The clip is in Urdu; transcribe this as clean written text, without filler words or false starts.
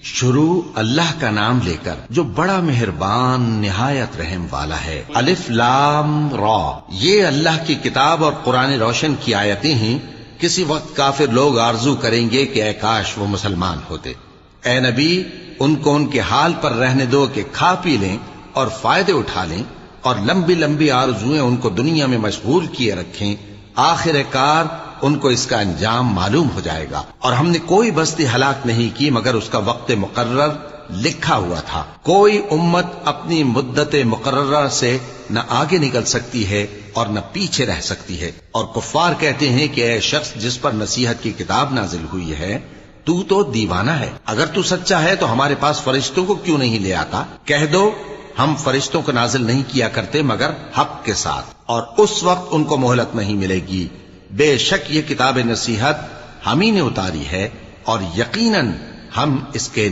شروع اللہ کا نام لے کر جو بڑا مہربان نہایت رحم والا ہے۔ الف لام را، یہ اللہ کی کتاب اور قرآن روشن کی آیتیں ہیں۔ کسی وقت کافر لوگ آرزو کریں گے کہ اے کاش وہ مسلمان ہوتے۔ اے نبی، ان کو ان کے حال پر رہنے دو کہ کھا پی لیں اور فائدے اٹھا لیں، اور لمبی لمبی آرزویں ان کو دنیا میں مشغول کیے رکھیں۔ آخر کار ان کو اس کا انجام معلوم ہو جائے گا، اور ہم نے کوئی بستی ہلاک نہیں کی مگر اس کا وقت مقرر لکھا ہوا تھا۔ کوئی امت اپنی مدت مقررہ سے نہ آگے نکل سکتی ہے اور نہ پیچھے رہ سکتی ہے۔ اور کفار کہتے ہیں کہ اے شخص جس پر نصیحت کی کتاب نازل ہوئی ہے، تو دیوانہ ہے، اگر تو سچا ہے تو ہمارے پاس فرشتوں کو کیوں نہیں لے آتا؟ کہہ دو ہم فرشتوں کو نازل نہیں کیا کرتے مگر حق کے ساتھ، اور اس وقت ان کو مہلت نہیں ملے گی۔ بے شک یہ کتاب نصیحت ہم ہی نے اتاری ہے، اور یقیناً ہم اس کے